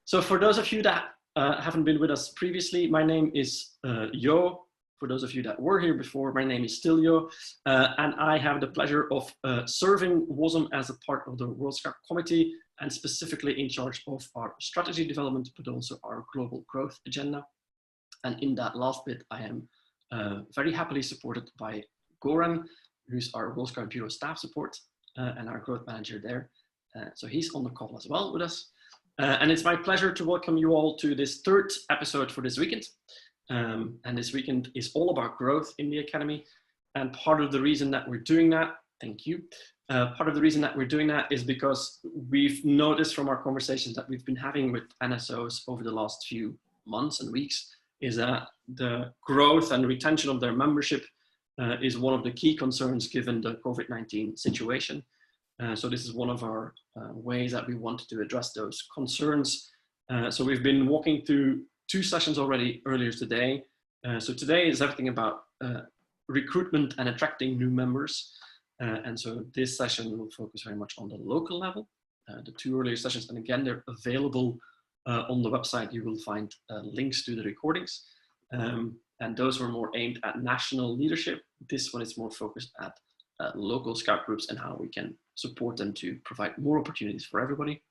So for those of you that haven't been with us previously, my name is Jo. For those of you that were here before, my name is still Jo, and I have the pleasure of serving WASM as a part of the World Scout Committee, and specifically in charge of our strategy development, but also our global growth agenda. And in that last bit, I am very happily supported by Goran, who's our World Scout Bureau staff support and our growth manager there. So he's on the call as well with us. And it's my pleasure to welcome you all to this third episode for this weekend. And this weekend is all about growth in the Academy. And part of the reason that we're doing that, thank you. Part of the reason that we're doing that is because we've noticed from our conversations that we've been having with NSOs over the last few months and weeks is that the growth and retention of their membership is one of the key concerns given the COVID-19 situation. So this is one of our ways that we wanted to address those concerns. So we've been walking through 2 sessions already earlier today. So today is everything about recruitment and attracting new members. And so this session will focus very much on the local level. The 2 earlier sessions, and again, they're available on the website. You will find links to the recordings. And those were more aimed at national leadership. This one is more focused at local scout groups and how we can support them to provide more opportunities for everybody.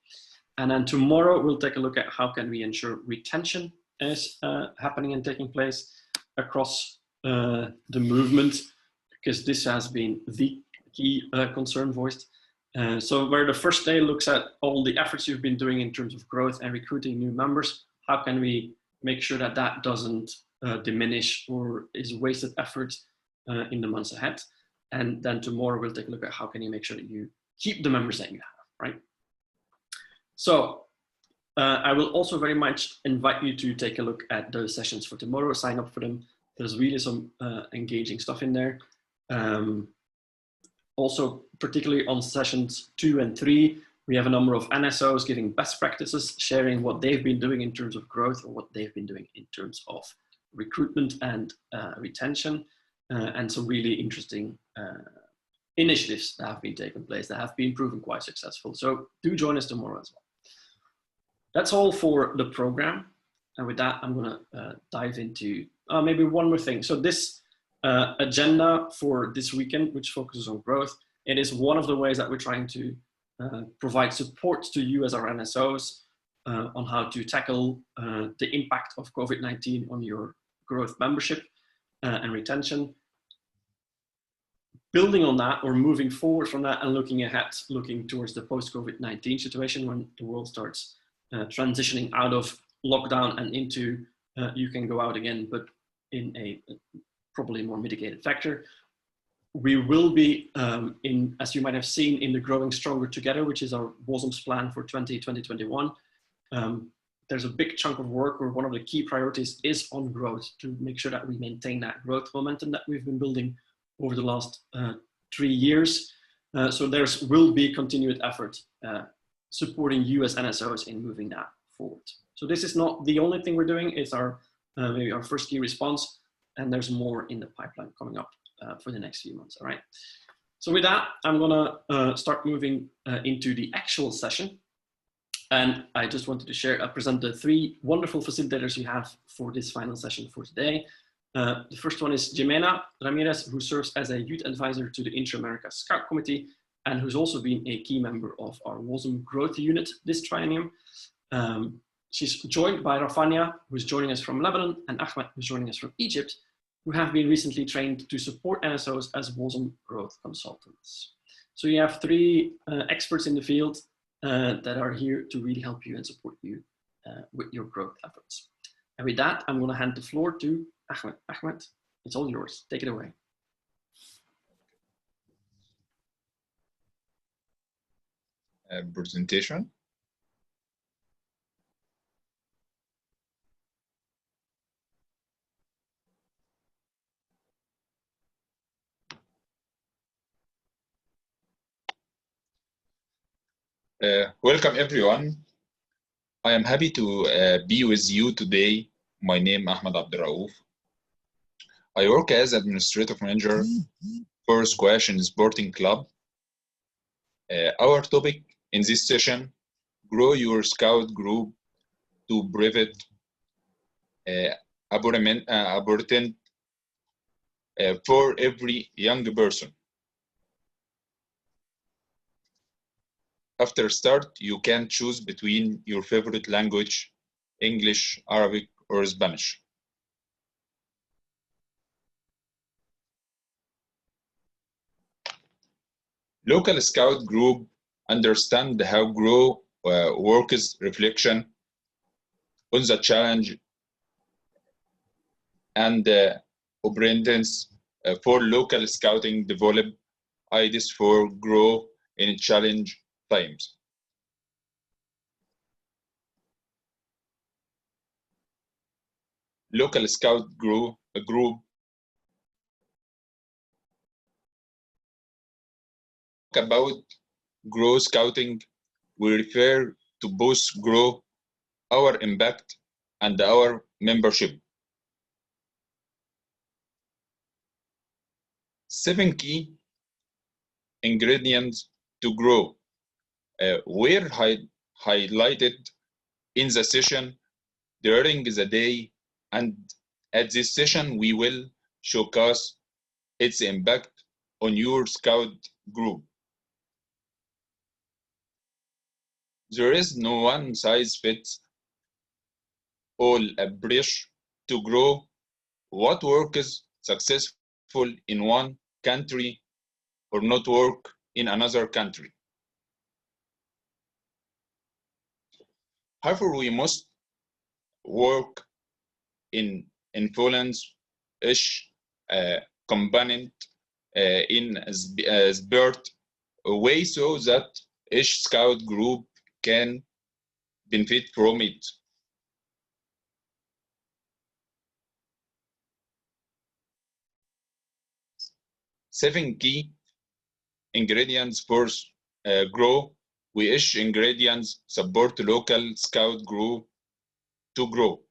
And then tomorrow we'll take a look at how can we ensure retention is happening and taking place across the movement, because this has been the key concern voiced. So where the first day looks at all the efforts you've been doing in terms of growth and recruiting new members, how can we make sure that that doesn't diminish or is wasted effort in the months ahead. And then tomorrow we'll take a look at how can you make sure that you keep the members that you have, right? So I will also very much invite you to take a look at those sessions for tomorrow, sign up for them. There's really some engaging stuff in there. Also, particularly on sessions 2 and 3, we have a number of NSOs giving best practices, sharing what they've been doing in terms of growth or what they've been doing in terms of recruitment and retention, and some really interesting initiatives that have been taken place that have been proven quite successful. So do join us tomorrow as well. That's all for the program. And with that, I'm gonna dive into maybe one more thing. So this agenda for this weekend, which focuses on growth, it is one of the ways that we're trying to provide support to you as our NSOs on how to tackle the impact of COVID-19 on your growth membership and retention. Building on that, or moving forward from that and looking ahead, looking towards the post-COVID-19 situation when the world starts transitioning out of lockdown and into you can go out again, but in a probably more mitigated factor. We will be, as you might have seen, in the Growing Stronger Together, which is our WASM's plan for 2020-2021. There's a big chunk of work where one of the key priorities is on growth, to make sure that we maintain that growth momentum that we've been building over the last 3 years. So there will be continued effort supporting you as NSOs in moving that forward. So this is not the only thing we're doing. It's our maybe our first key response, and there's more in the pipeline coming up for the next few months. All right. So with that, I'm gonna start moving into the actual session. And I just wanted to share, present the 3 wonderful facilitators we have for this final session for today. The first one is Jimena Ramirez, who serves as a youth advisor to the Inter-America Scout Committee, and who's also been a key member of our WASM growth unit this triennium. She's joined by Rafania, who's joining us from Lebanon, and Ahmed, who's joining us from Egypt, who have been recently trained to support NSOs as WASM growth consultants. So you have 3 experts in the field that are here to really help you and support you with your growth efforts. And with that, I'm going to hand the floor to Ahmed. Ahmed, it's all yours. Take it away. Presentation. Welcome everyone. I am happy to be with you today. My name is Ahmed Abdurraouf. I work as administrative manager for Squash and Sporting Club. Our topic in this session, grow your scout group to prevent abortion for every young person. After start, you can choose between your favorite language, English, Arabic, or Spanish. Local Scout group understand how grow works reflection on the challenge and opportunities for local scouting develop ideas for grow in challenge times. Local Scout group about grow scouting, we refer to both grow our impact and our membership. 7 key ingredients to grow were highlighted in the session during the day, and at this session we will showcase its impact on your scout group. There is no one size fits all approach to grow. What works successful in one country or not work in another country. However, we must work in influence-ish component in spirit way so that each scout group can benefit from it. Seven key ingredients for grow. We each ingredients support local scout group to grow.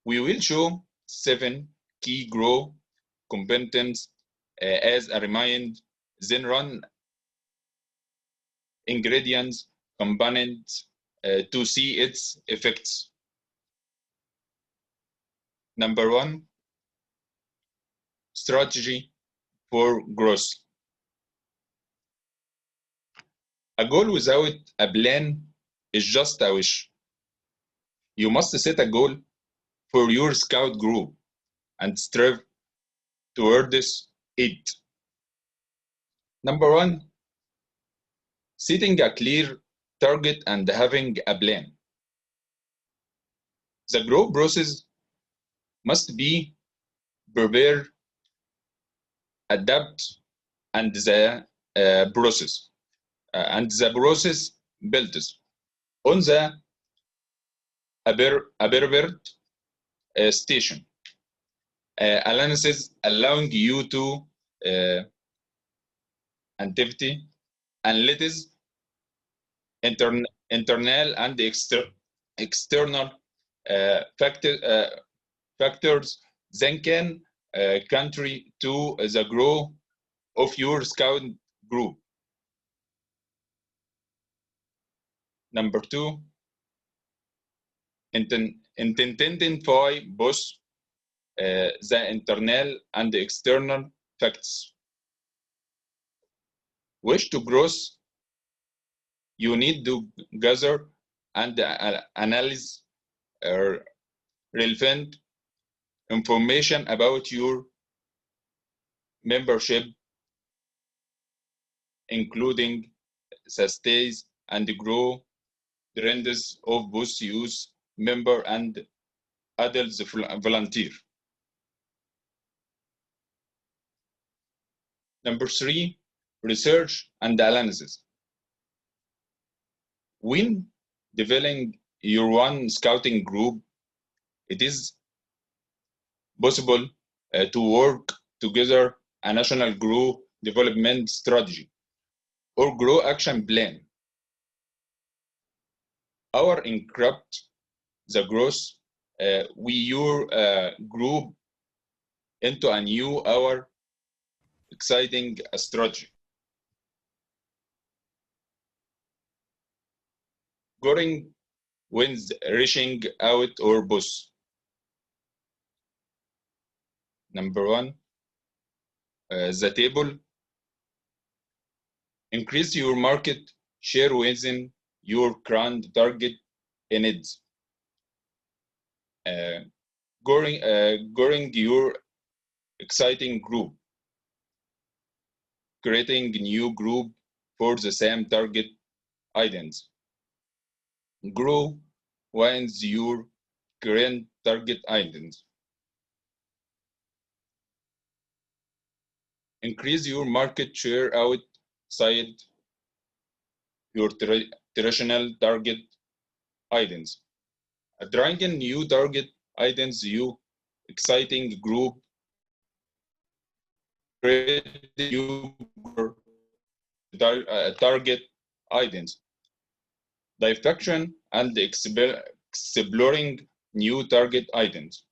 We will show 7 key grow components as a reminder, then run ingredients components to see its effects. Number 1, strategy for growth. A goal without a plan is just a wish. You must set a goal for your scout group and strive towards it. Number 1, setting a clear target and having a plan. The growth process must be prepare, adapt, and the process builds on the appropriate station. Analysis allowing you to activity analytics, internal and external factors then can contribute to the growth of your scout group. Number 2, identify both the internal and the external factors. Wish to grow, you need to gather and analyze relevant information about your membership, including the stays and grow trends of both youth member and adults volunteer. Number 3, research and analysis. When developing your one scouting group, it is possible to work together a national grow development strategy or grow action plan. Our encrypt the growth we your group into a new our exciting strategy. Going when reaching out or both. Number one, the table. Increase your market share within your current target needs. Growing your exciting group. Creating new group for the same target audience. Grow within your current target audience. Increase your market share outside your traditional target audience. Attracting new target audience, you exciting group, create new target audience. Diffraction and exploring new target audience.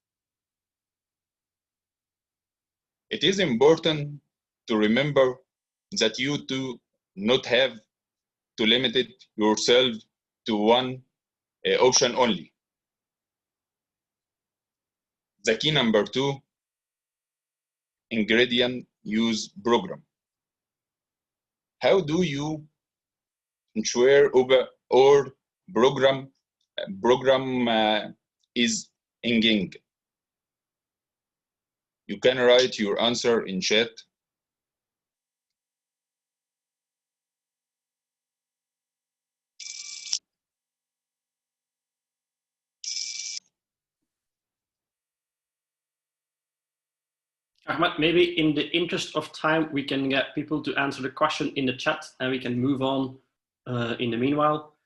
It is important to remember that you do not have to limit yourself to one option only. The key number two, ingredient use program. How do you ensure or program is engaging? You can write your answer in chat. Ahmed, maybe in the interest of time, we can get people to answer the question in the chat and we can move on in the meanwhile.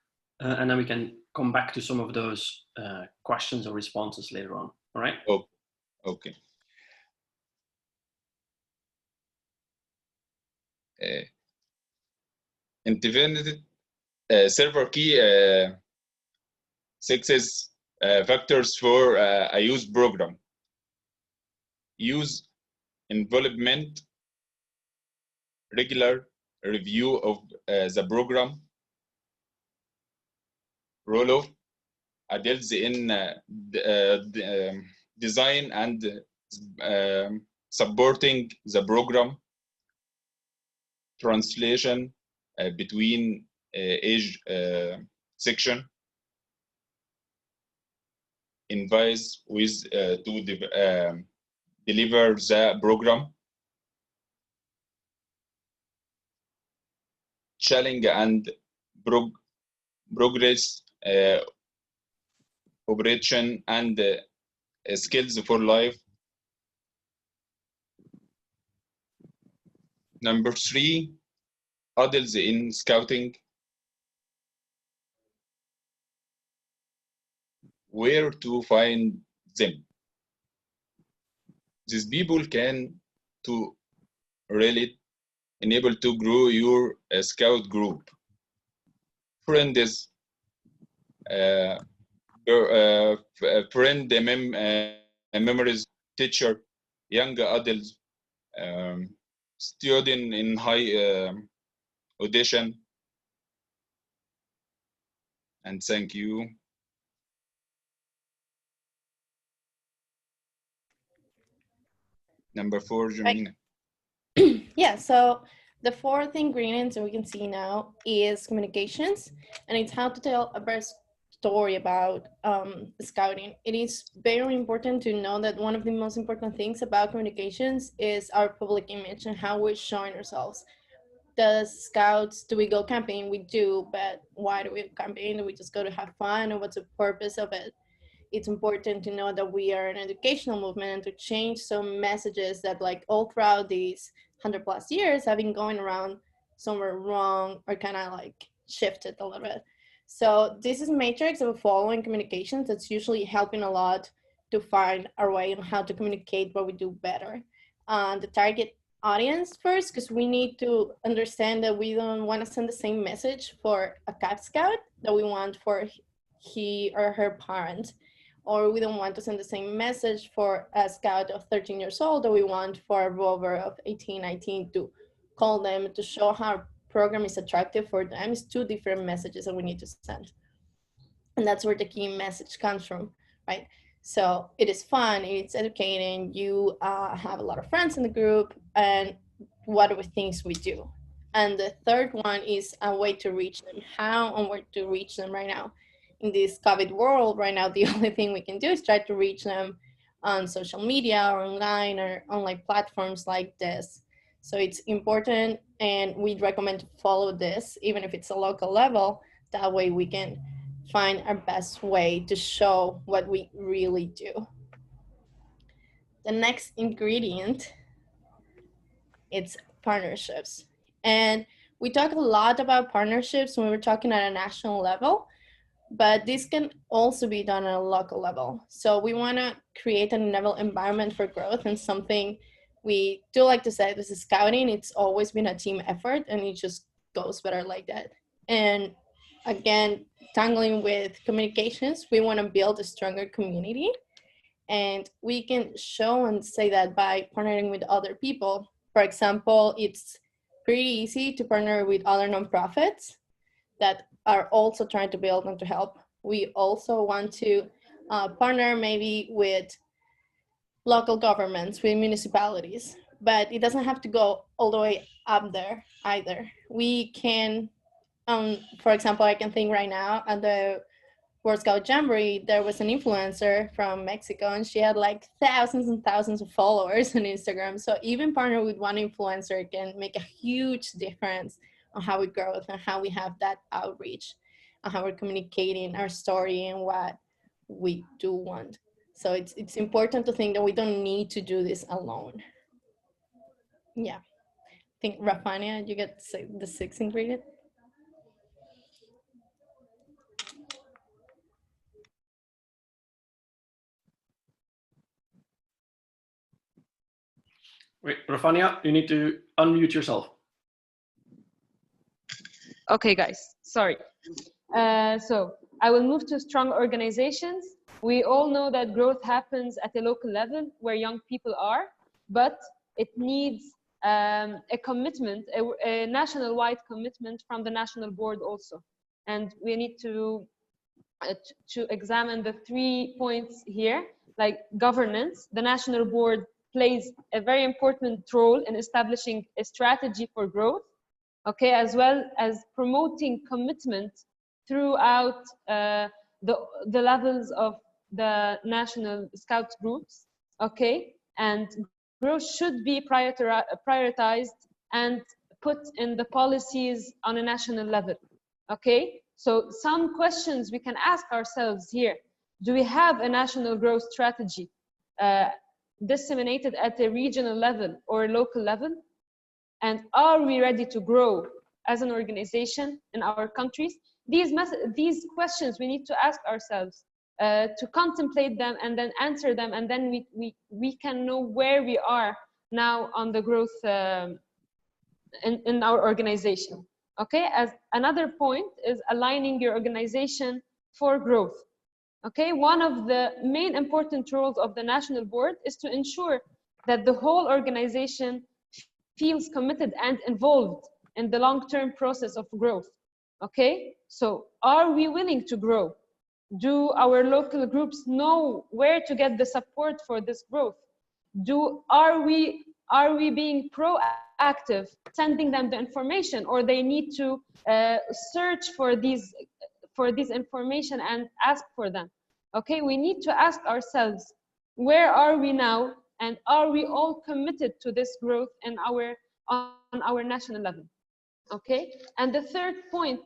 And then we can come back to some of those questions or responses later on. All right? Oh, okay. Implemented several key success factors for a use program. Use involvement, regular review of the program, role of adults in design and supporting the program, translation between age section, advise with to deliver the program, challenge and progress, operation and skills for life. Number three, adults in scouting. Where to find them? These people can to really enable to grow your scout group. Friends, friend memories, teacher, young adults, student in high audition. And thank you. Number four, Jemina. Yeah, so the fourth ingredient that we can see now is communications, and it's how to tell a best story about scouting. It is very important to know that one of the most important things about communications is our public image and how we're showing ourselves. The scouts, do we go camping? We do, but why do we campaign? Do we just go to have fun, or what's the purpose of it? It's important to know that we are an educational movement and to change some messages that, like, all throughout these 100+ years have been going around somewhere wrong or kind of like shifted a little bit. So this is a matrix of following communications that's usually helping a lot to find our way on how to communicate what we do better. The target audience first, because we need to understand that we don't want to send the same message for a Cub Scout that we want for he or her parents, or we don't want to send the same message for a scout of 13 years old that we want for a rover of 18, 19 to call them to show how our program is attractive for them. It's two different messages that we need to send. And that's where the key message comes from, right? So it is fun, it's educating, you have a lot of friends in the group, and what are the things we do? And the third one is a way to reach them. How and where to reach them right now. In this COVID world right now, the only thing we can do is try to reach them on social media or online platforms like this. So it's important, and we'd recommend to follow this, even if it's a local level. That way we can find our best way to show what we really do. The next ingredient, it's partnerships. And we talk a lot about partnerships when we're talking at a national level, but this can also be done at a local level. So we want to create an environment for growth, and something we do like to say, this is scouting, it's always been a team effort, and it just goes better like that. And again, tangling with communications, we want to build a stronger community, and we can show and say that by partnering with other people. For example, it's pretty easy to partner with other nonprofits that are also trying to build and to help. We also want to partner maybe with local governments, with municipalities, but it doesn't have to go all the way up there either. We can, for example, I can think right now at the World Scout Jamboree, there was an influencer from Mexico, and she had like thousands and thousands of followers on Instagram. So even partner with one influencer can make a huge difference on how we grow and how we have that outreach, and how we're communicating our story and what we do want. So it's important to think that we don't need to do this alone. Yeah. I think, Rafania, you get the sixth ingredient. Wait, Rafania, you need to unmute yourself. Okay, guys, sorry. So I will move to strong organizations. We all know that growth happens at a local level where young people are, but it needs a commitment, a national-wide commitment from the national board also. And we need to examine the 3 points here, like governance. The national board plays a very important role in establishing a strategy for growth, okay, as well as promoting commitment throughout the levels of the national scout groups, okay, and growth should be prioritized and put in the policies on a national level, okay. So some questions we can ask ourselves here: do we have a national growth strategy disseminated at a regional level or a local level? And are we ready to grow as an organization in our countries? These questions we need to ask ourselves to contemplate them and then answer them, and then we can know where we are now on the growth in our organization. Okay, as another point is aligning your organization for growth. Okay, one of the main important roles of the national board is to ensure that the whole organization feels committed and involved in the long-term process of growth. Okay, so are we willing to grow? Do our local groups know where to get the support for this growth? Are we being proactive, sending them the information, or they need to search for these information and ask for them? Okay, we need to ask ourselves, where are we now, and are we all committed to this growth on our national level? Okay, and the third point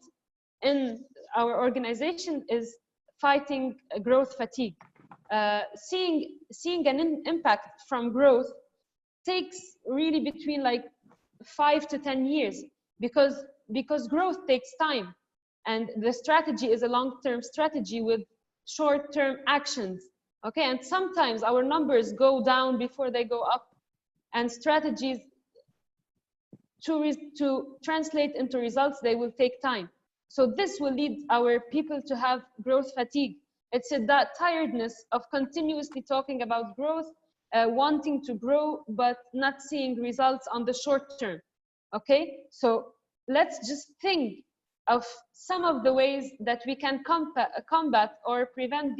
in our organization is fighting growth fatigue. Seeing an impact from growth takes really between like 5 to 10 years, because growth takes time, and the strategy is a long-term strategy with short-term actions. Okay, and sometimes our numbers go down before they go up, and strategies to translate into results, they will take time. So this will lead our people to have growth fatigue. It's that tiredness of continuously talking about growth, wanting to grow, but not seeing results on the short term. Okay, so let's just think some of the ways that we can combat or prevent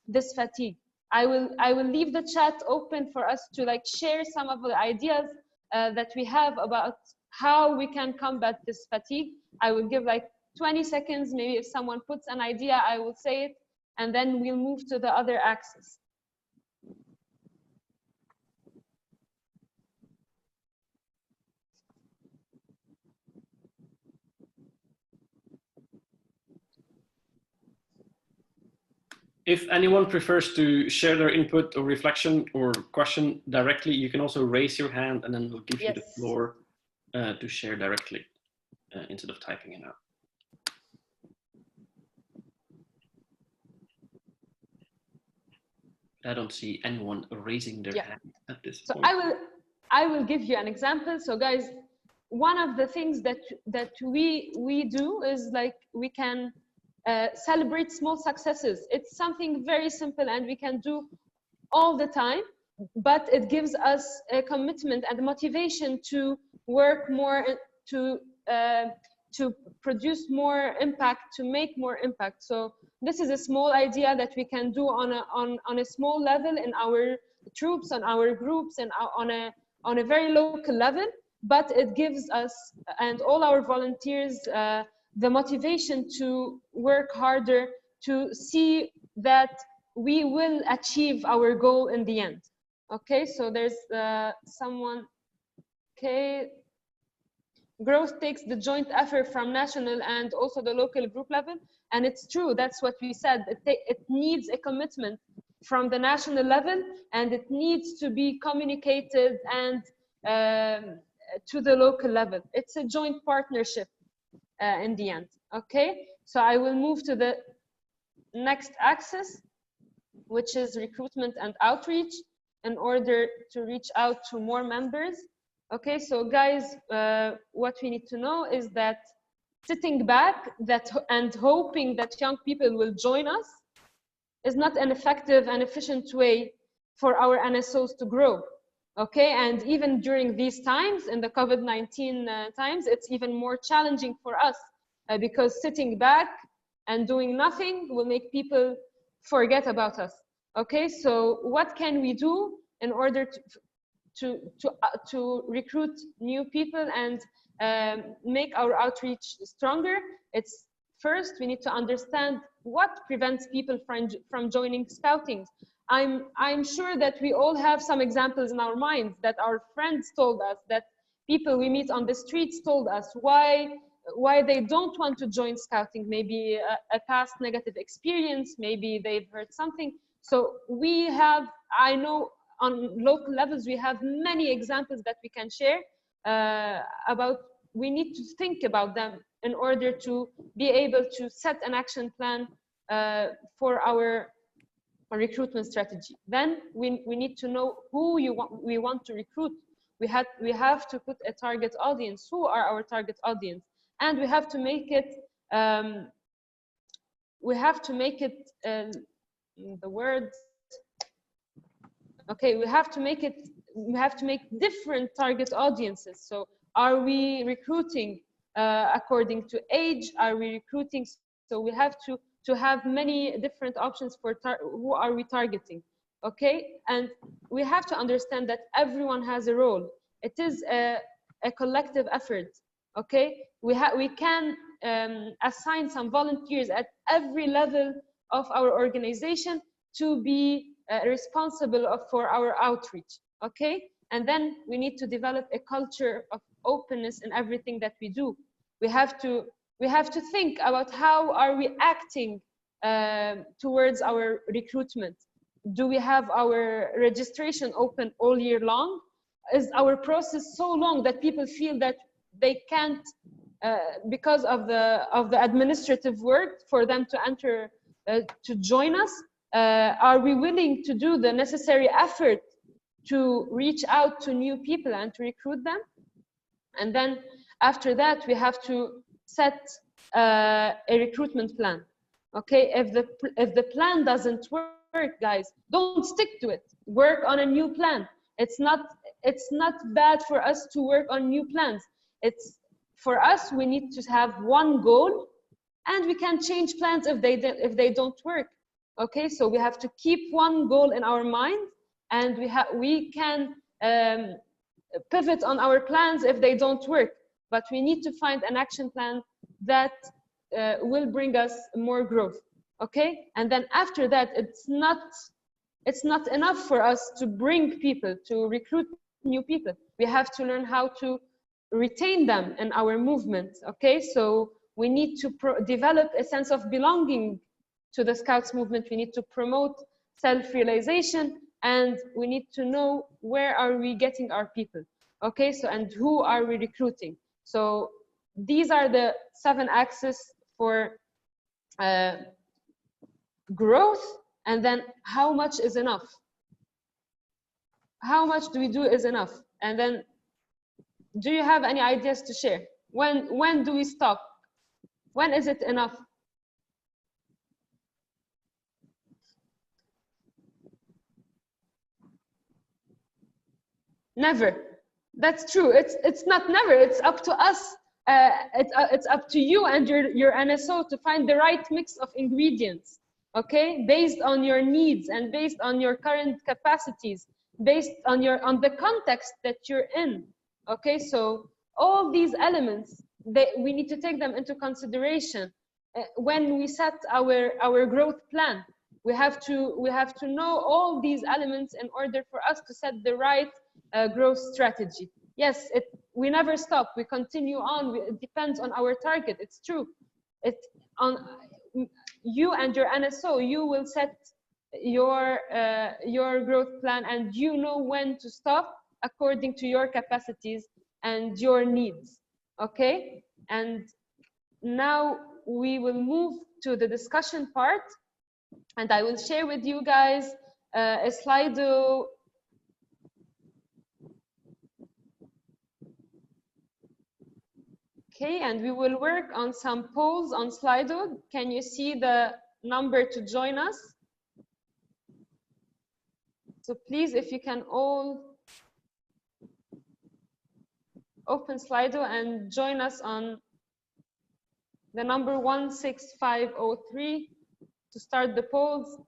this fatigue. I will leave the chat open for us to like share some of the ideas that we have about how we can combat this fatigue. I will give like 20 seconds, maybe if someone puts an idea, I will say it, and then we'll move to the other axis. If anyone prefers to share their input or reflection or question directly, you can also raise your hand and then we'll give you the floor to share directly instead of typing it out. I don't see anyone raising their hand at this point. I will give you an example. So guys, one of the things that we do is like we can celebrate small successes. It's something very simple and we can do all the time, but it gives us a commitment and motivation to work more, to produce more impact, to make more impact. So this is a small idea that we can do on a small level in our troops, on our groups, and on a very local level, but it gives us and all our volunteers the motivation to work harder, to see that we will achieve our goal in the end. Okay, so there's someone, okay. Growth takes the joint effort from national and also the local group level. And it's true, that's what we said. It needs a commitment from the national level and it needs to be communicated and to the local level. It's a joint partnership in the end. Okay, so I will move to the next axis, which is recruitment and outreach, in order to reach out to more members. Okay, so guys, what we need to know is that sitting back and hoping that young people will join us is not an effective and efficient way for our NSOs to grow. Okay, and even during these times, in the COVID-19 times, it's even more challenging for us because sitting back and doing nothing will make people forget about us. Okay, so what can we do in order to recruit new people and make our outreach stronger? It's first, we need to understand what prevents people from joining scouting. I'm sure that we all have some examples in our minds that our friends told us, that people we meet on the streets told us why they don't want to join scouting. Maybe a past negative experience, maybe they've heard something. So we have, I know on local levels, we have many examples that we can share about. We need to think about them in order to be able to set an action plan for our recruitment strategy. Then we need to know who we want to recruit. We have to put a target audience. Who are our target audience? And we have to make it. The word. Okay, we have to make different target audiences. So are we recruiting according to age? Are we recruiting? So we have to have many different options for who are we targeting. Okay, and we have to understand that everyone has a role. It is a collective effort. Okay, we can assign some volunteers at every level of our organization to be responsible for our outreach. Okay, and then we need to develop a culture of openness in everything that we do. We have to think about how are we acting towards our recruitment. Do we have our registration open all year long? Is our process so long that people feel that they can't, because of the administrative work for them to enter to join us? Are we willing to do the necessary effort to reach out to new people and to recruit them? And then after that, we have to set a recruitment plan. Okay, if the plan doesn't work, guys, don't stick to it. Work on a new plan. It's not bad for us to work on new plans. For us, we need to have one goal, and we can change plans if they don't work. Okay, so we have to keep one goal in our mind, and we can pivot on our plans if they don't work. But we need to find an action plan that will bring us more growth. Okay, and then after that, it's not enough for us to bring people, to recruit new people. We have to learn how to retain them in our movement. Okay, so we need to develop a sense of belonging to the Scouts movement. We need to promote self-realization, and we need to know where are we getting our people. Okay, so and who are we recruiting? So these are the 7 axes for growth. And then how much is enough? How much do we do is enough? And then do you have any ideas to share? When do we stop? When is it enough? Never. That's true. It's not never. It's up to us. It's up to you and your NSO to find the right mix of ingredients. Okay, based on your needs and based on your current capacities, based on the context that you're in. Okay, so all these elements, we need to take them into consideration when we set our growth plan. We have to know all these elements in order for us to set the right growth strategy. Yes, we never stop. We continue on. It depends on our target. It's true. You and your NSO, you will set your growth plan, and you know when to stop according to your capacities and your needs. Okay, and now we will move to the discussion part, and I will share with you guys a Slido. Okay, and we will work on some polls on Slido. Can you see the number to join us? So please, if you can all open Slido and join us on the number 16503 to start the polls.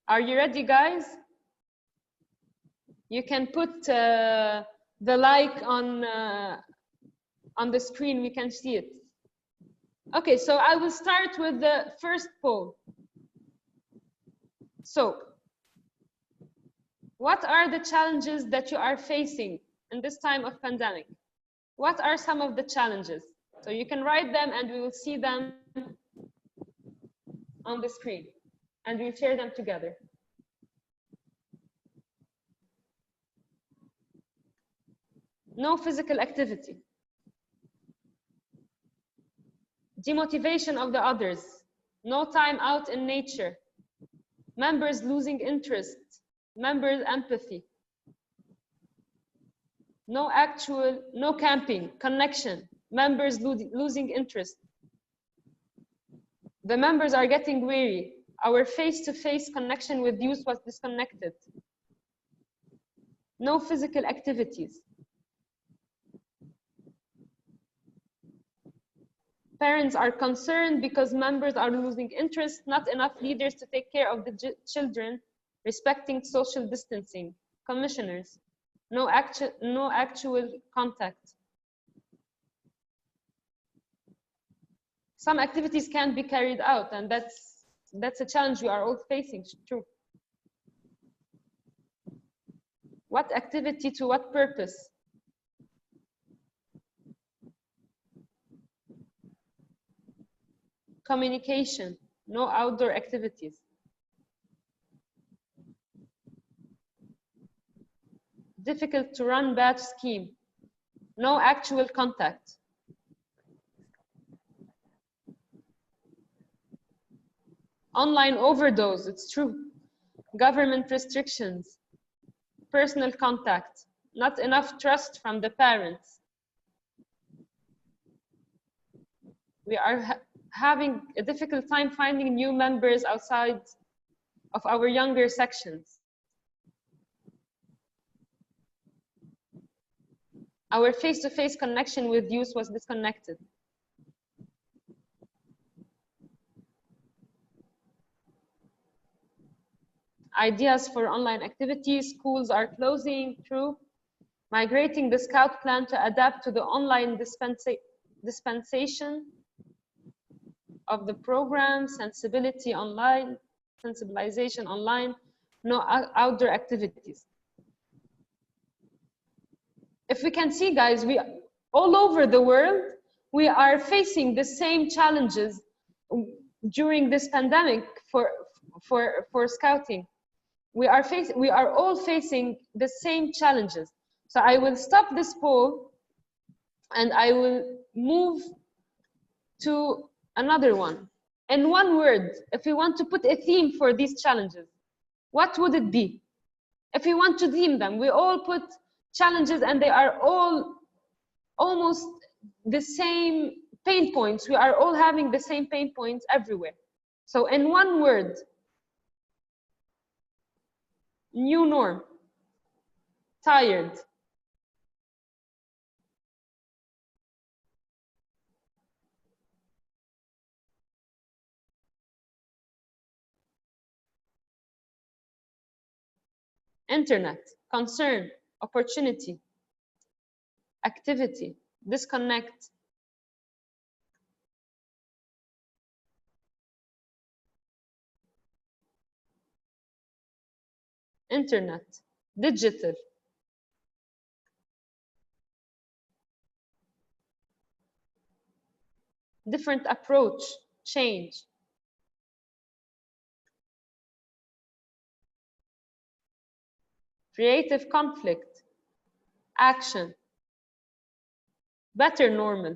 Are you ready, guys? You can put the like on the screen. We can see it. Okay, so I will start with the first poll. So, what are the challenges that you are facing in this time of pandemic? What are some of the challenges? So you can write them, and we will see them on the screen, and we'll share them together. No physical activity. Demotivation of the others. No time out in nature. Members losing interest. Members empathy. No camping, connection. Members losing interest. The members are getting weary. Our face-to-face connection with youth was disconnected. No physical activities. Parents are concerned because members are losing interest, not enough leaders to take care of the children, respecting social distancing. Commissioners, no actual contact. Some activities can't be carried out, and that's a challenge we are all facing, true. What activity to what purpose? Communication, no outdoor activities. Difficult to run batch scheme, no actual contact. Online overdose, it's true. Government restrictions, personal contact, not enough trust from the parents. We are having a difficult time finding new members outside of our younger sections. Our face-to-face connection with youth was disconnected. Ideas for online activities, schools are closing, true. Migrating the Scout plan to adapt to the online dispensation of the program, sensibilization online, no outdoor activities. If we can see, guys, we all over the world, we are facing the same challenges during this pandemic for scouting. We are all facing the same challenges. So I will stop this poll and I will move to another one. In one word, if we want to put a theme for these challenges, what would it be? If we want to theme them, we all put challenges and they are all almost the same pain points. We are all having the same pain points everywhere. So in one word, new norm, tired, internet, concern, opportunity, activity, disconnect, internet, digital, different approach, change, creative conflict, action, better normal,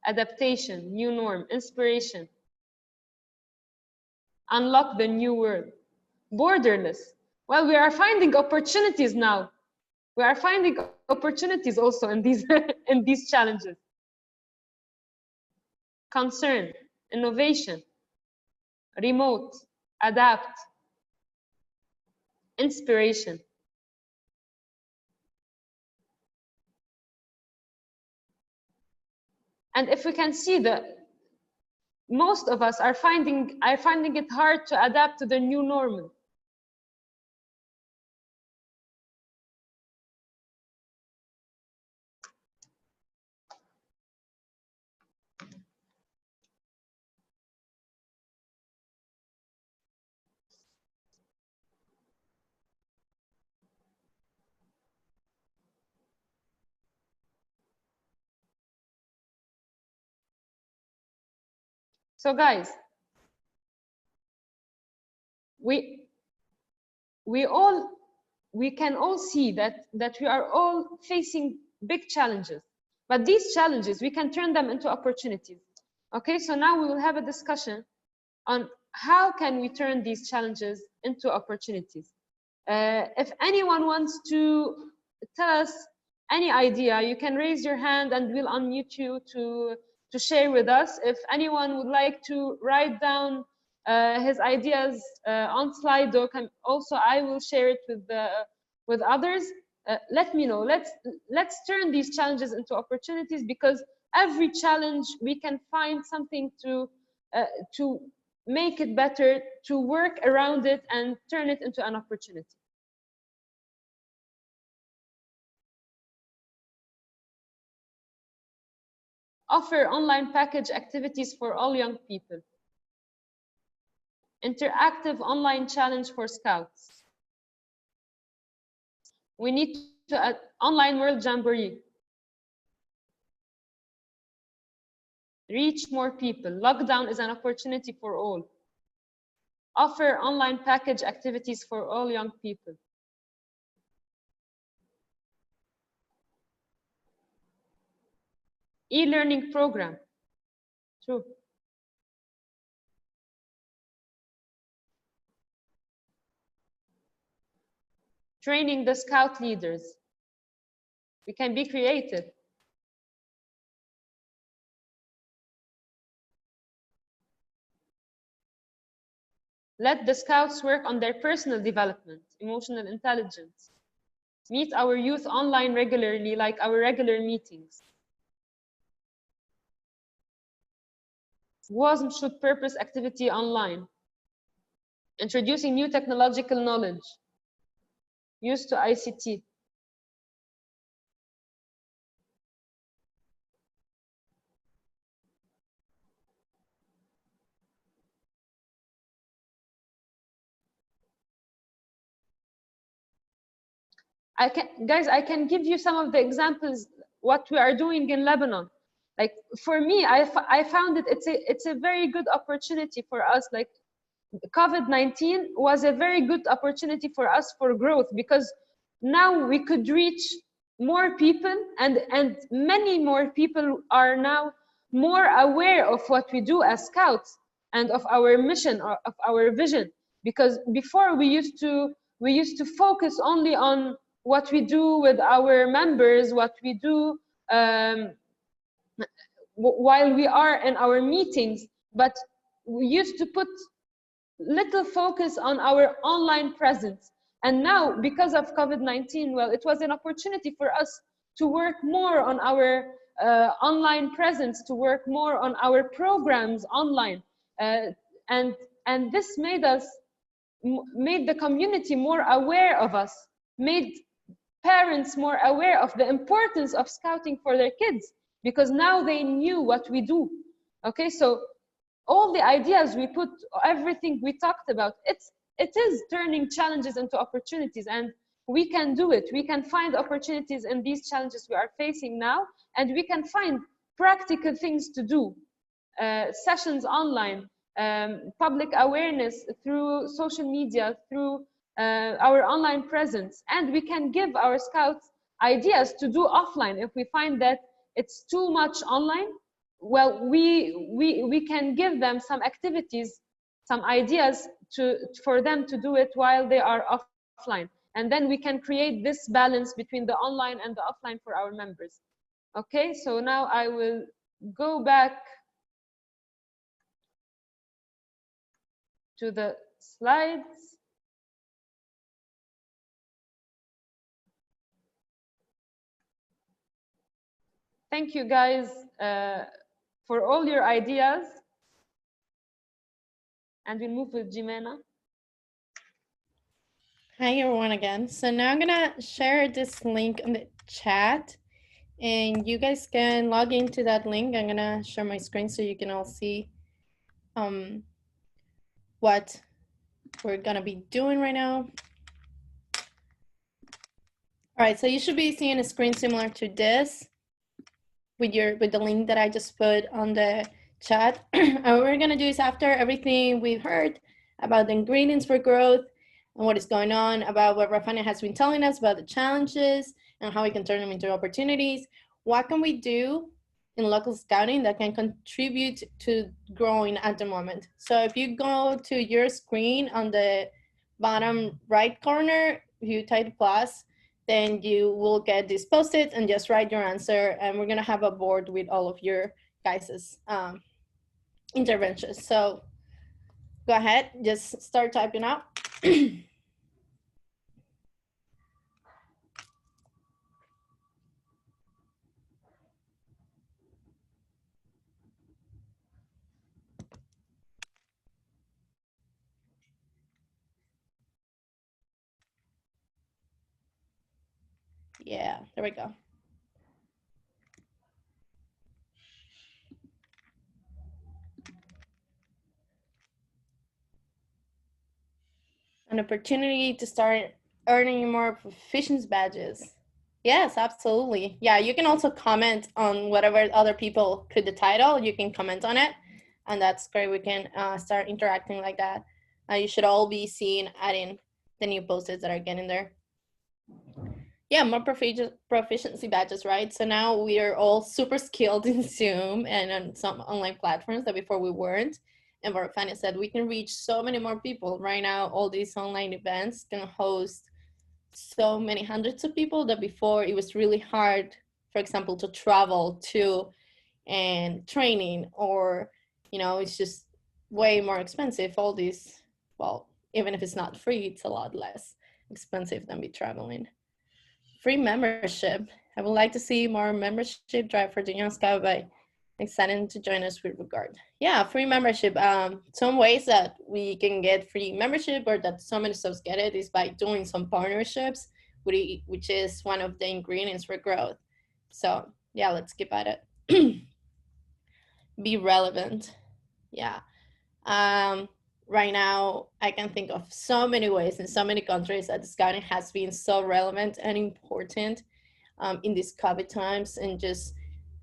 adaptation, new norm, inspiration, unlock the new world, borderless. Well, we are finding opportunities now. We are finding opportunities also in these in these challenges. Concern, innovation, remote, adapt, inspiration. And if we can see that most of us are finding it hard to adapt to the new normal. So guys, we can all see that we are all facing big challenges, but these challenges, we can turn them into opportunities. Okay, so now we will have a discussion on how can we turn these challenges into opportunities. If anyone wants to tell us any idea, you can raise your hand and we'll unmute you to share with us. If anyone would like to write down his ideas on Slido, also I will share it with others. Let me know. Let's turn these challenges into opportunities, because every challenge we can find something to make it better, to work around it and turn it into an opportunity. Offer online package activities for all young people. Interactive online challenge for scouts. We need to add online world jamboree. Reach more people. Lockdown is an opportunity for all. Offer online package activities for all young people. E-learning program. True. Training the scout leaders. We can be creative. Let the scouts work on their personal development, emotional intelligence. meet our youth online regularly, like our regular meetings. WASM should purpose activity online. Introducing new technological knowledge. Used to ICT. I can give you some of the examples what we are doing in Lebanon. Like for me, I found it's a very good opportunity for us. Like COVID-19 was a very good opportunity for us for growth, because now we could reach more people, and many more people are now more aware of what we do as scouts and of our mission or of our vision. Because before we used to focus only on what we do with our members, what we do while we are in our meetings, but we used to put little focus on our online presence. And now, because of COVID-19, well, it was an opportunity for us to work more on our online presence, to work more on our programs online. And this made the community more aware of us, made parents more aware of the importance of scouting for their kids, because now they knew what we do. Okay, so all the ideas we put, everything we talked about, it is turning challenges into opportunities, and we can do it. We can find opportunities in these challenges we are facing now, and we can find practical things to do. Sessions online, public awareness through social media, through our online presence, and we can give our scouts ideas to do offline if we find that it's too much online. Well, we can give them some activities, some ideas for them to do it while they are offline, and then we can create this balance between the online and the offline for our members. Okay, so now I will go back to the slides. Thank you guys for all your ideas. And we'll move with Jimena. Hi everyone again. So now I'm gonna share this link on the chat, and you guys can log into that link. I'm gonna share my screen so you can all see what we're gonna be doing right now. All right, so you should be seeing a screen similar to this with the link that I just put on the chat. And what we're gonna do is, after everything we've heard about the ingredients for growth and what is going on, about what Rafania has been telling us about the challenges and how we can turn them into opportunities, what can we do in local scouting that can contribute to growing at the moment? So if you go to your screen on the bottom right corner, you type plus, then you will get this post-it and just write your answer. And we're gonna have a board with all of your guys' interventions. So go ahead, just start typing out. Yeah, there we go. An opportunity to start earning more proficiency badges. Yes, absolutely. Yeah, you can also comment on whatever other people put the title. You can comment on it, and that's great. We can start interacting like that. You should all be seeing adding the new post-its that are getting there. Yeah, more proficiency badges, right? So now we are all super skilled in Zoom and on some online platforms that before we weren't. And what Fanny said, we can reach so many more people. Right now, all these online events can host so many hundreds of people that before it was really hard, for example, to travel to and training, or, you know, it's just way more expensive. All these, well, even if it's not free, it's a lot less expensive than be traveling. free membership. I would like to see more membership drive for the Young Scout by excited to join us with regard. Yeah, free membership. Some ways that we can get free membership or that so many subs get it is by doing some partnerships, which is one of the ingredients for growth. So yeah, let's keep at it. Be relevant. Yeah. Right now, I can think of so many ways in so many countries that scouting has been so relevant and important in these COVID times, and just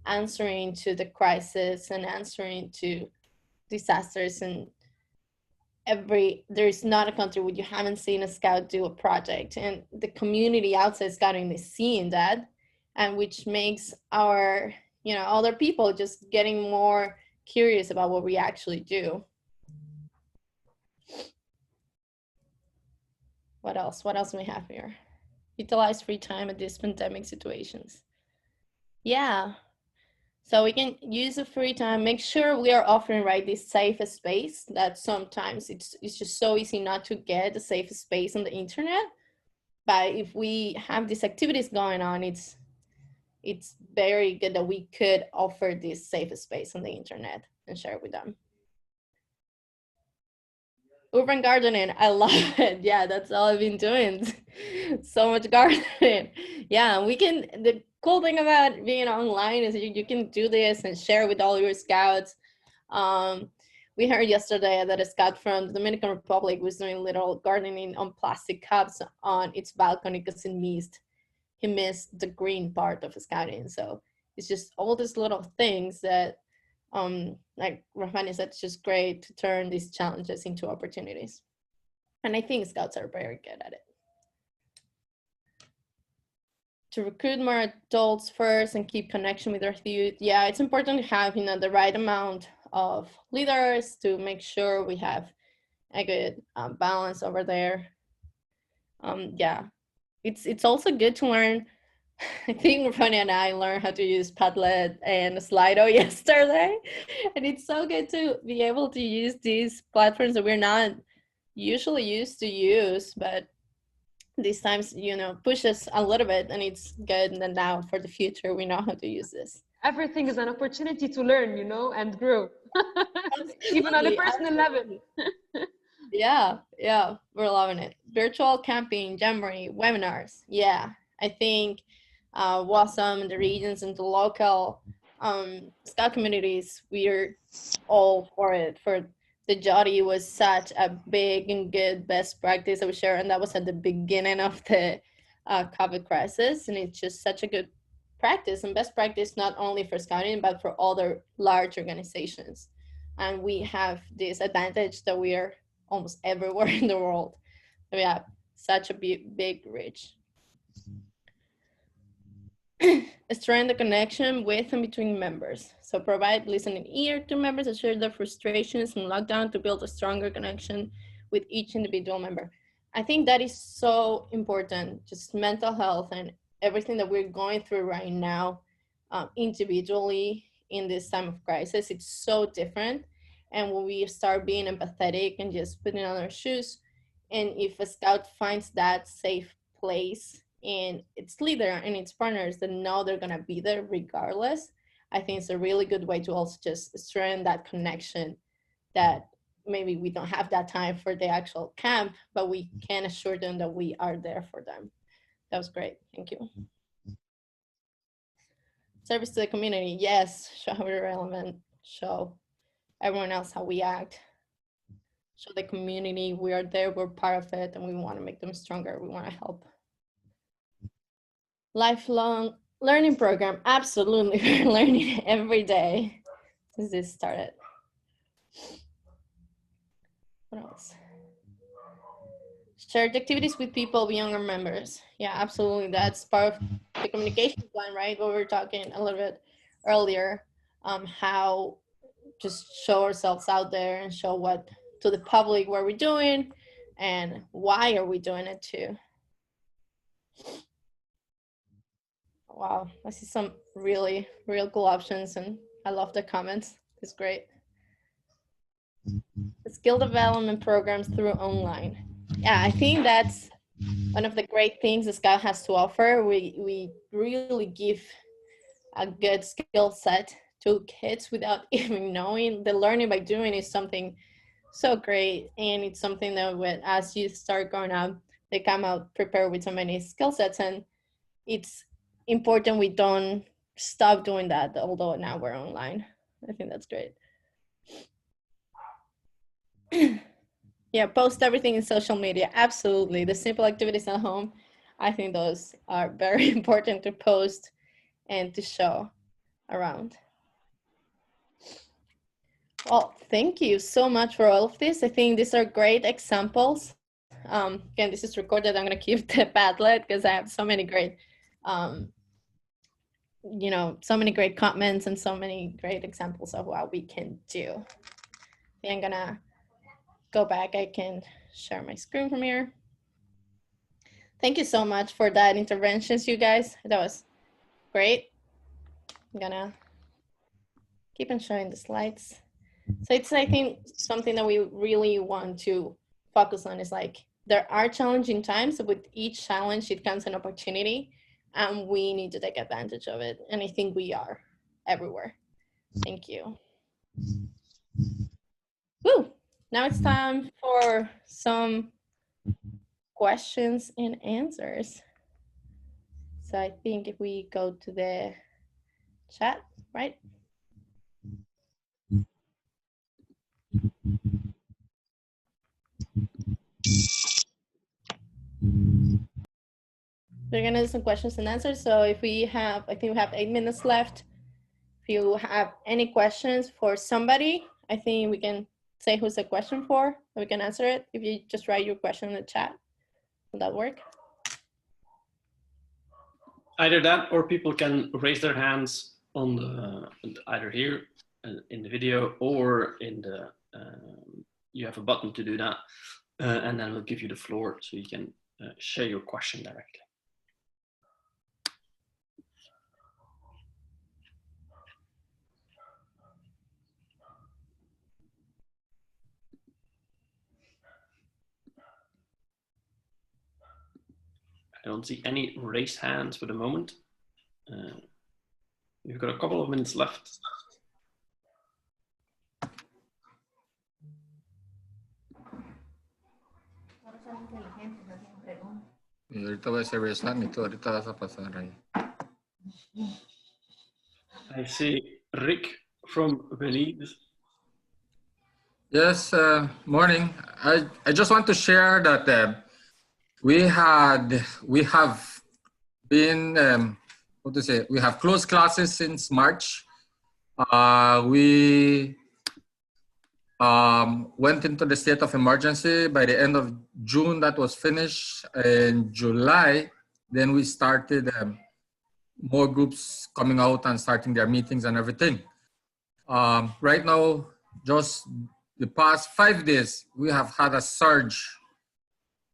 answering to the crisis and answering to disasters. And there's not a country where you haven't seen a scout do a project, and the community outside scouting is seeing that, and which makes our, other people just getting more curious about what we actually do. What else do we have here? Utilize free time at these pandemic situations. Yeah. So we can use the free time, make sure we are offering, right, this safe space that sometimes it's just so easy not to get a safe space on the internet. But if we have these activities going on, it's very good that we could offer this safe space on the internet and share it with them. Urban gardening, I love it. Yeah, that's all I've been doing. So much gardening. Yeah, the cool thing about being online is you can do this and share with all your scouts. We heard yesterday that a scout from the Dominican Republic was doing little gardening on plastic cups on its balcony because he missed the green part of scouting. So it's just all these little things that like Rahmani said, it's just great to turn these challenges into opportunities. And I think scouts are very good at it. To recruit more adults first and keep connection with our youth. Yeah, it's important to have, the right amount of leaders to make sure we have a good balance over there. Yeah, it's also good to learn. I think Ronnie and I learned how to use Padlet and Slido yesterday. And it's so good to be able to use these platforms that we're not usually used to use, but these times, push us a little bit, and it's good. And then now for the future, we know how to use this. Everything is an opportunity to learn, and grow, even on a personal level. Yeah, we're loving it. Virtual camping, Jamboree, webinars. Yeah, I think WASM and the regions and the local scout communities, we're all for it. For the Jotty was such a big and good best practice that we share, and that was at the beginning of the COVID crisis, and it's just such a good practice and best practice, not only for scouting, but for other large organizations. And we have this advantage that we are almost everywhere in the world. We have such a big reach. Strengthen the connection with and between members. So provide listening ear to members that share their frustrations in lockdown to build a stronger connection with each individual member. I think that is so important, just mental health and everything that we're going through right now individually in this time of crisis. It's so different. And when we start being empathetic and just putting on our shoes, and if a scout finds that safe place and its leader and its partners that know they're going to be there regardless, I think it's a really good way to also just strengthen that connection, that maybe we don't have that time for the actual camp, but we can assure them that we are there for them. That was great. Thank you. Service to the community. Yes, show how we're relevant. Show everyone else how we act. Show the community we are there, we're part of it, and we want to make them stronger. We want to help. Lifelong learning program. Absolutely, we're learning every day since this started. What else? Shared activities with people beyond our members. Yeah, absolutely. That's part of the communication plan, right? What we were talking a little bit earlier, how just show ourselves out there and show what to the public what we're doing and why are we doing it too. Wow, I see some really real cool options, and I love the comments. It's great. The skill development programs through online. Yeah, I think that's one of the great things the Scout has to offer. We really give a good skill set to kids without even knowing. The learning by doing is something so great, and it's something that as you start growing up, they come out prepared with so many skill sets, and it's important we don't stop doing that, although now we're online. I think that's great. Yeah, post everything in social media. Absolutely. The simple activities at home, I think those are very important to post and to show around. Well, thank you so much for all of this. I think these are great examples. Again, this is recorded. I'm going to keep the Padlet because I have so many great, you know, so many great comments and so many great examples of what we can do. I'm going to go back. I can share my screen from here. Thank you so much for that interventions, you guys. That was great. I'm gonna keep on showing the slides. So it's, I think, something that we really want to focus on is like, there are challenging times, but with each challenge, it comes an opportunity, and we need to take advantage of it. And I think we are everywhere. Thank you. Woo! Now it's time for some questions and answers. So I think if we go to the chat, right? We're gonna do some questions and answers. So if we have, I think we have 8 minutes left. If you have any questions for somebody, I think we can say who's the question for, and we can answer it. If you just write your question in the chat, will that work? Either that, or people can raise their hands on the, either here in the video, or in the, you have a button to do that, and then we'll give you the floor so you can share your question directly. I don't see any raised hands for the moment. We've got a couple of minutes left. Ahorita voy a hacer raise hand y tú ahorita vas a pasar ahí. I see Rick from Belize. Yes, morning. I just want to share that we have been we have closed classes since March. We went into the state of emergency by the end of June. That was finished in July. Then we started more groups coming out and starting their meetings and everything. Right now, just the past 5 days, we have had a surge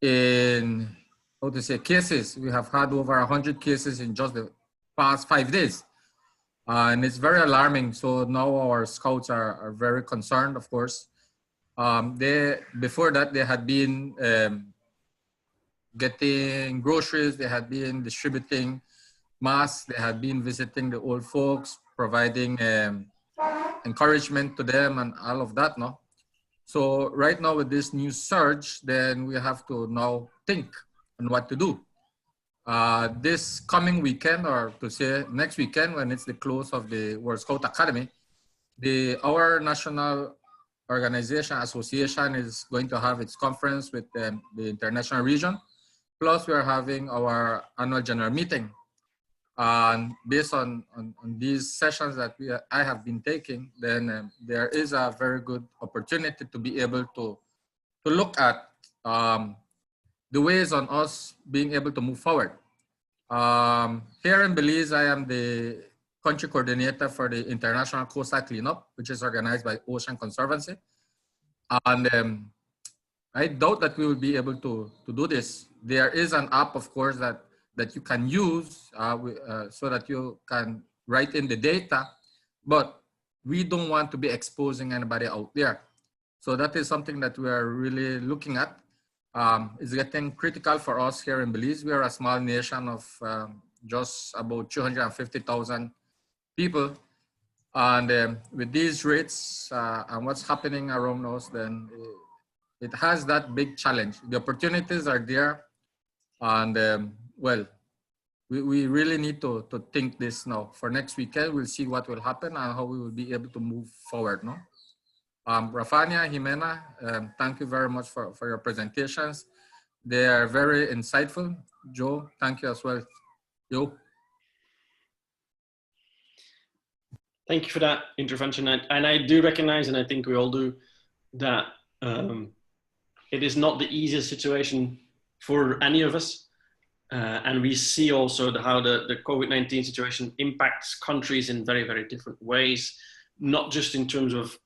in cases. We have had over 100 cases in just the past 5 days. And it's very alarming. So now our scouts are very concerned, of course. Before that, they had been getting groceries, they had been distributing masks, they had been visiting the old folks, providing encouragement to them and all of that, no? So right now with this new surge, then we have to now think on what to do. This coming weekend, or to say next weekend, when it's the close of the World Scout Academy, our national organization association is going to have its conference with the international region. Plus we are having our annual general meeting. And based on these sessions that I have been taking, then there is a very good opportunity to be able to look at the ways on us being able to move forward. Here in Belize, I am the country coordinator for the International Coastal Cleanup, which is organized by Ocean Conservancy. And I doubt that we will be able to do this. There is an app, of course, that you can use so that you can write in the data, but we don't want to be exposing anybody out there. So that is something that we are really looking at. It's getting critical for us here in Belize. We are a small nation of just about 250,000 people. And with these rates and what's happening around us, then it has that big challenge. The opportunities are there. And well, we really need to think this now. For next weekend, we'll see what will happen and how we will be able to move forward. No? Rafania, Jimena, thank you very much for your presentations. They are very insightful. Joe, thank you as well. Joe. Thank you for that intervention. And I do recognize, and I think we all do, that it is not the easiest situation for any of us. And we see also how the COVID-19 situation impacts countries in very, very different ways, not just in terms of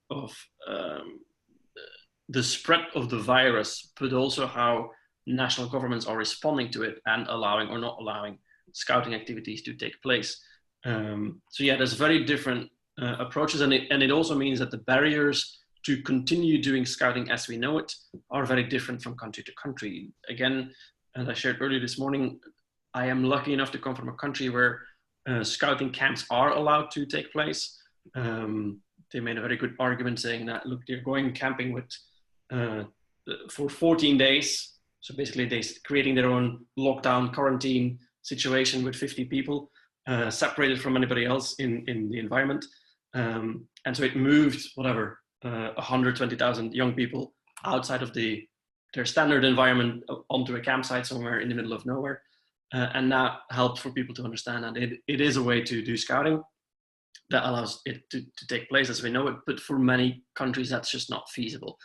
the spread of the virus, but also how national governments are responding to it and allowing or not allowing scouting activities to take place. So yeah, there's very different approaches, and it also means that the barriers to continue doing scouting as we know it are very different from country to country. Again, as I shared earlier this morning, I am lucky enough to come from a country where scouting camps are allowed to take place. They made a very good argument saying that, look, they're going camping with for 14 days. So basically they're creating their own lockdown quarantine situation with 50 people separated from anybody else in the environment. And so it moved, 120,000 young people outside of their standard environment onto a campsite somewhere in the middle of nowhere. And that helped for people to understand that it is a way to do scouting that allows it to take place as we know it, but for many countries that's just not feasible.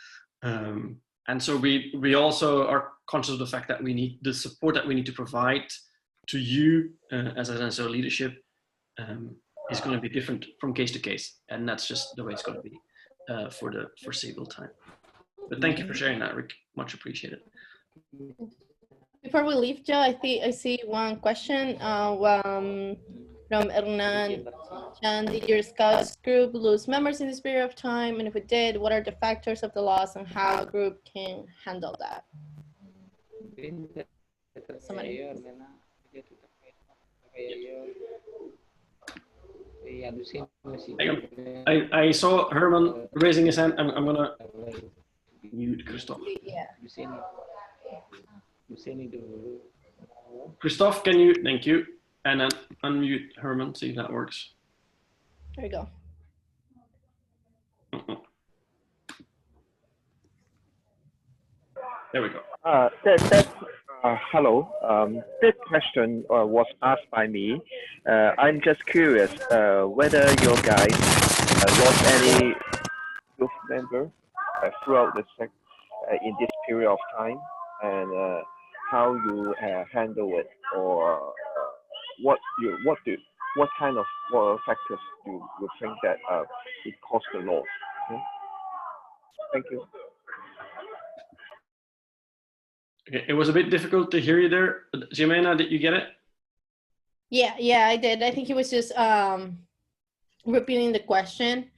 And so we also are conscious of the fact that we need the support that we need to provide to you as NSO leadership is going to be different from case to case, and that's just the way it's going to be for the foreseeable time. But thank you for sharing that, Rick. Much appreciated. Before we leave, Joe, I see one question from Hernan. And did your Scouts group lose members in this period of time? And if it did, what are the factors of the loss and how a group can handle that? Somebody. I saw Herman raising his hand. I'm going to mute Christoph. Yeah. Christoph, can you, thank you. And then unmute Herman, see if that works. There you go. There we go. Hello. This question was asked by me. I'm just curious whether your guys lost any group member throughout in this period of time, and how you handle it, or what kind of factors do you think that it caused the loss? Okay. Thank you. Okay, it was a bit difficult to hear you there. Jimena, did you get it? Yeah, I did. I think he was just repeating the question.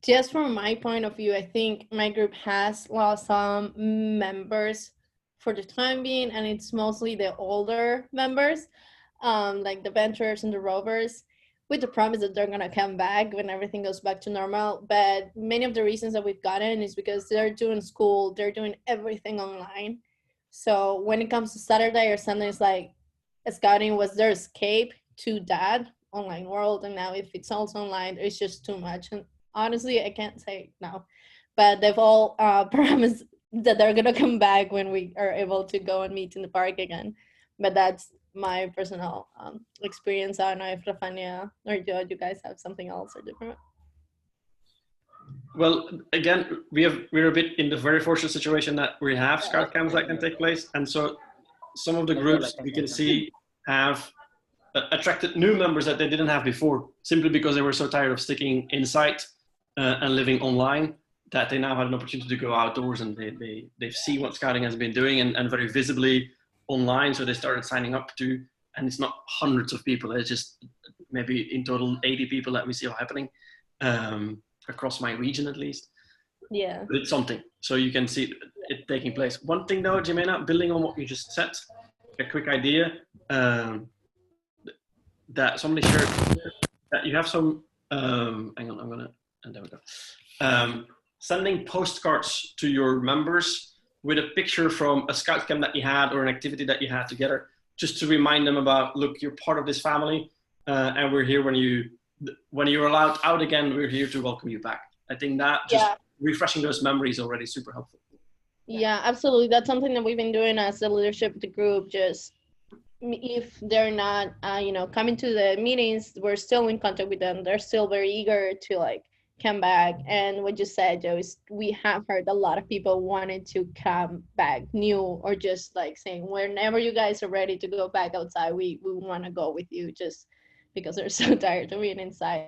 Just from my point of view, I think my group has lost some members for the time being, and it's mostly the older members, like the Venturers and the Rovers, with the promise that they're gonna come back when everything goes back to normal. But many of the reasons that we've gotten is because they're doing school, they're doing everything online. So when it comes to Saturday or Sunday, it's like scouting was their escape to that online world, and now if it's also online, it's just too much. And honestly, I can't say no, but they've all promised that they're gonna come back when we are able to go and meet in the park again. But that's my personal experience. I don't know if Rafania or Joe, you guys have something else or different. Well, again, we're a bit in the very fortunate situation that we have scout camps that can take place, and so some of the groups we can see have attracted new members that they didn't have before, simply because they were so tired of sticking inside and living online, that they now had an opportunity to go outdoors, and they've seen what scouting has been doing, and very visibly online. So they started signing up to, and it's not hundreds of people, it's just maybe in total 80 people that we see happening across my region at least. Yeah. But it's something, so you can see it taking place. One thing though, Jimena, building on what you just said, a quick idea that somebody shared, that you have some, hang on, I'm gonna, and there we go. Sending postcards to your members with a picture from a scout camp that you had or an activity that you had together, just to remind them about, look, you're part of this family, and we're here when you're allowed out again, we're here to welcome you back. I think that just refreshing those memories already super helpful. Yeah, absolutely. That's something that we've been doing as the leadership of the group. Just if they're not, coming to the meetings, we're still in contact with them. They're still very eager to like come back. And what you said, Joe, is we have heard a lot of people wanted to come back new, or just like saying, whenever you guys are ready to go back outside, we want to go with you, just because they're so tired of being inside.